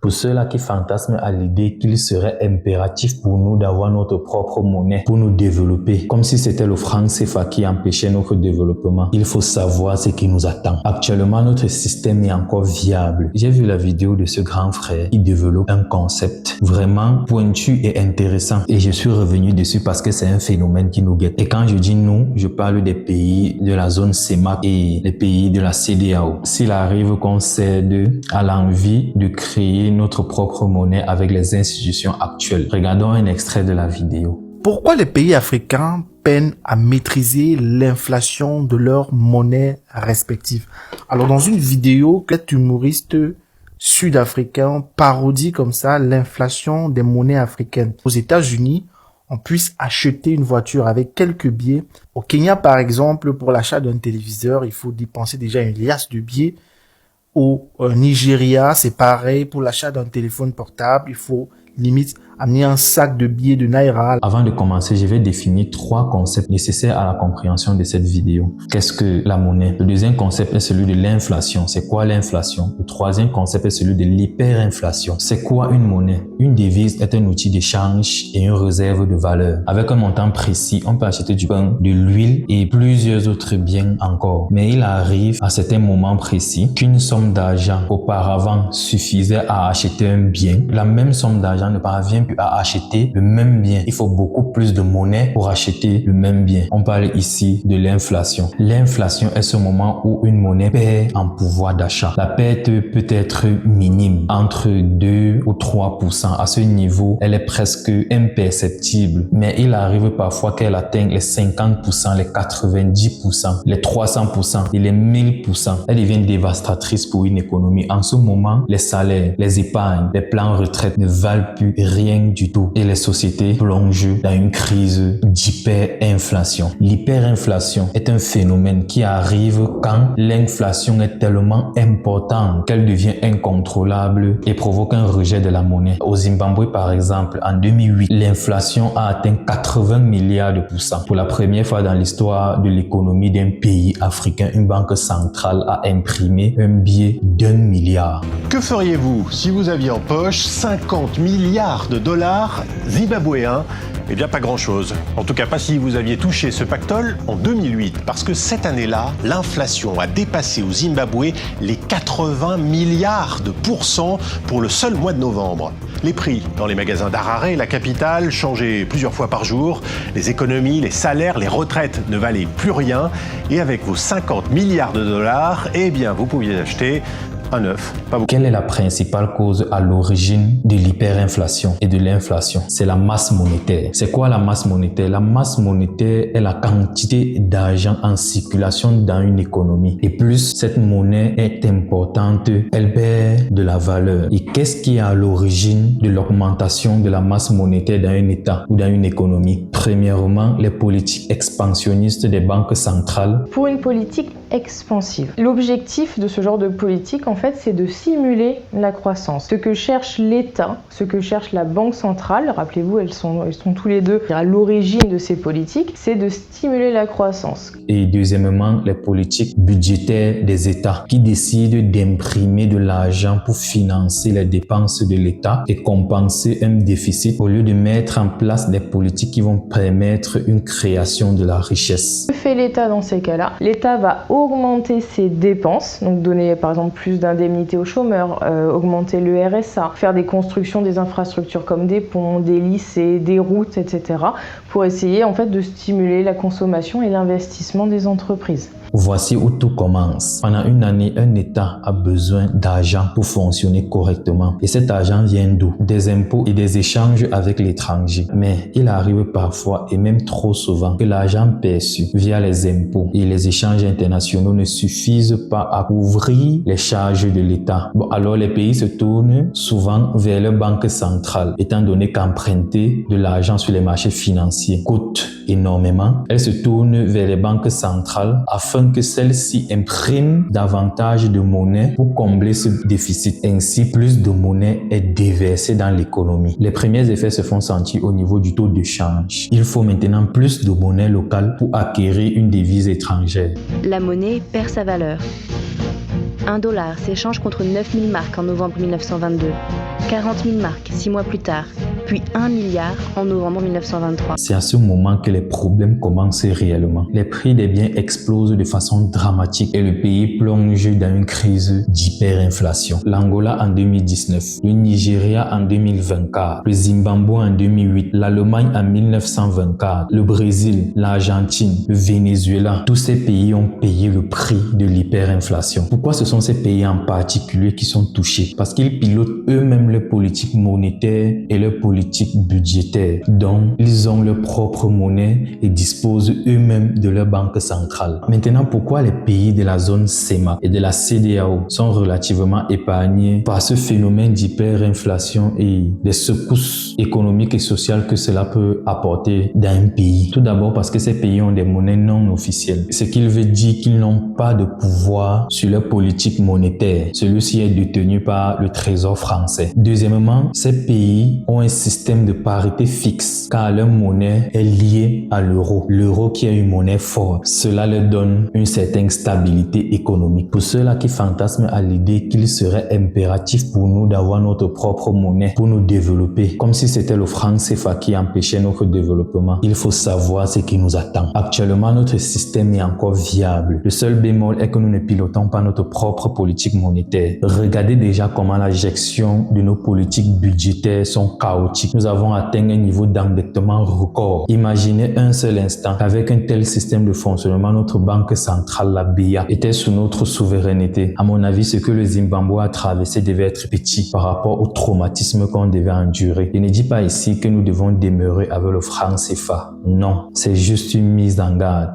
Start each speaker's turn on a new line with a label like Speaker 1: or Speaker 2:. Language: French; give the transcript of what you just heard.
Speaker 1: Pour ceux-là qui fantasment à l'idée qu'il serait impératif pour nous d'avoir notre propre monnaie pour nous développer, comme si c'était le franc CFA qui empêchait notre développement, il faut savoir ce qui nous attend. Actuellement, notre système est encore viable. J'ai vu la vidéo de ce grand frère qui développe un concept vraiment pointu et intéressant et je suis revenu dessus parce que c'est un phénomène qui nous guette. Et quand je dis nous, je parle des pays de la zone CEMAC et les pays de la CEDEAO. S'il arrive qu'on cède à l'envie de créer notre propre monnaie avec les institutions actuelles. Regardons un extrait de la vidéo.
Speaker 2: Pourquoi les pays africains peinent à maîtriser l'inflation de leurs monnaies respectives? Alors dans une vidéo, cet humoriste sud-africain parodie comme ça l'inflation des monnaies africaines. Aux États-Unis, on puisse acheter une voiture avec quelques billets. Au Kenya, par exemple, pour l'achat d'un téléviseur, il faut dépenser déjà une liasse de billets. Au Nigeria, c'est pareil, pour l'achat d'un téléphone portable, il faut limite amener un sac de billets de Naira.
Speaker 1: Avant de commencer, je vais définir 3 concepts nécessaires à la compréhension de cette vidéo. Qu'est-ce que la monnaie? Le deuxième concept est celui de l'inflation. C'est quoi l'inflation? Le troisième concept est celui de l'hyperinflation. C'est quoi une monnaie? Une devise est un outil d'échange et une réserve de valeur. Avec un montant précis, on peut acheter du pain, de l'huile et plusieurs autres biens encore. Mais il arrive à certains moments précis qu'une somme d'argent auparavant suffisait à acheter un bien. La même somme d'argent ne parvient plus à acheter le même bien. Il faut beaucoup plus de monnaie pour acheter le même bien. On parle ici de l'inflation. L'inflation est ce moment où une monnaie perd en pouvoir d'achat. La perte peut être minime, entre 2 ou 3%. À ce niveau, elle est presque imperceptible. Mais il arrive parfois qu'elle atteigne les 50%, les 90%, les 300% et les 1000%. Elle devient dévastatrice pour une économie. En ce moment, les salaires, les épargnes, les plans retraite ne valent plus rien du tout et les sociétés plongent dans une crise d'hyperinflation. L'hyperinflation est un phénomène qui arrive quand l'inflation est tellement importante qu'elle devient incontrôlable et provoque un rejet de la monnaie. Au Zimbabwe, par exemple, en 2008, l'inflation a atteint 80 milliards de pourcents. Pour la première fois dans l'histoire de l'économie d'un pays africain, une banque centrale a imprimé un billet d'1 milliard.
Speaker 3: Que feriez-vous si vous aviez en poche 50 milliards de dollars zimbabwéens? Eh bien, pas grand-chose. En tout cas, pas si vous aviez touché ce pactole en 2008. Parce que cette année-là, l'inflation a dépassé au Zimbabwe les 80 milliards de pourcents pour le seul mois de novembre. Les prix dans les magasins d'Harare, la capitale, changeaient plusieurs fois par jour. Les économies, les salaires, les retraites ne valaient plus rien. Et avec vos 50 milliards de dollars, eh bien, vous pouviez acheter un œuf.
Speaker 1: Quelle est la principale cause à l'origine de l'hyperinflation et de l'inflation? C'est la masse monétaire. C'est quoi la masse monétaire? La masse monétaire est la quantité d'argent en circulation dans une économie. Et plus cette monnaie est importante, elle perd de la valeur. Et qu'est-ce qui est à l'origine de l'augmentation de la masse monétaire dans un État ou dans une économie? Premièrement, les politiques expansionnistes des banques centrales.
Speaker 4: Pour une politique expansive. L'objectif de ce genre de politique, en fait, c'est de stimuler la croissance. Ce que cherche l'État, ce que cherche la Banque centrale, rappelez-vous, elles sont tous les deux à l'origine de ces politiques, c'est de stimuler la croissance.
Speaker 1: Et deuxièmement, les politiques budgétaires des États qui décident d'imprimer de l'argent pour financer les dépenses de l'État et compenser un déficit au lieu de mettre en place des politiques qui vont permettre une création de la richesse.
Speaker 4: Que fait l'État dans ces cas-là? L'État va augmenter ses dépenses, donc donner par exemple plus d'indemnités aux chômeurs, augmenter le RSA, faire des constructions des infrastructures comme des ponts, des lycées, des routes, etc. pour essayer en fait de stimuler la consommation et l'investissement des entreprises.
Speaker 1: Voici où tout commence. Pendant une année, un État a besoin d'argent pour fonctionner correctement. Et cet argent vient d'où? Des impôts et des échanges avec l'étranger. Mais il arrive parfois, et même trop souvent, que l'argent perçu via les impôts et les échanges internationaux ne suffisent pas à couvrir les charges de l'État. Alors les pays se tournent souvent vers leur banque centrale, étant donné qu'emprunter de l'argent sur les marchés financiers coûte énormément. Elles se tournent vers les banques centrales afin que celles-ci impriment davantage de monnaie pour combler ce déficit. Ainsi, plus de monnaie est déversée dans l'économie. Les premiers effets se font sentir au niveau du taux de change. Il faut maintenant plus de monnaie locale pour acquérir une devise étrangère.
Speaker 5: La monnaie perd sa valeur. $1 s'échange contre 9000 marks en novembre 1922, 40 000 marks 6 mois plus tard, puis 1 milliard en novembre 1923.
Speaker 1: C'est à ce moment que les problèmes commencent réellement. Les prix des biens explosent de façon dramatique et le pays plonge dans une crise d'hyperinflation. L'Angola en 2019, le Nigeria en 2024, le Zimbabwe en 2008, l'Allemagne en 1924, le Brésil, l'Argentine, le Venezuela, tous ces pays ont payé le prix de l'hyperinflation. Pourquoi ce sont ces pays en particulier qui sont touchés? Parce qu'ils pilotent eux-mêmes leur politique monétaire et leur politique budgétaire. Donc, ils ont leur propre monnaie et disposent eux-mêmes de leur banque centrale. Maintenant, pourquoi les pays de la zone CEMAC et de la CEDEAO sont relativement épargnés par ce phénomène d'hyperinflation et des secousses économiques et sociales que cela peut apporter dans un pays? Tout d'abord parce que ces pays ont des monnaies non officielles, ce qui veut dire qu'ils n'ont pas de pouvoir sur leur politique monétaire. Celui-ci est détenu par le Trésor français. Deuxièmement, ces pays ont un système de parité fixe car leur monnaie est liée à l'euro. L'euro qui est une monnaie forte. Cela leur donne une certaine stabilité économique. Pour ceux-là qui fantasment à l'idée qu'il serait impératif pour nous d'avoir notre propre monnaie pour nous développer, comme si c'était le franc CFA qui empêchait notre développement, il faut savoir ce qui nous attend. Actuellement, notre système est encore viable. Le seul bémol est que nous ne pilotons pas notre propre politique monétaire. Regardez déjà comment la gestion de nos politiques budgétaires sont chaotiques. Nous avons atteint un niveau d'endettement record. Imaginez un seul instant qu'avec un tel système de fonctionnement, notre banque centrale, la BIA, était sous notre souveraineté. À mon avis, ce que le Zimbabwe a traversé devait être petit par rapport au traumatisme qu'on devait endurer. Je ne dis pas ici que nous devons demeurer avec le franc CFA. Non, c'est juste une mise en garde.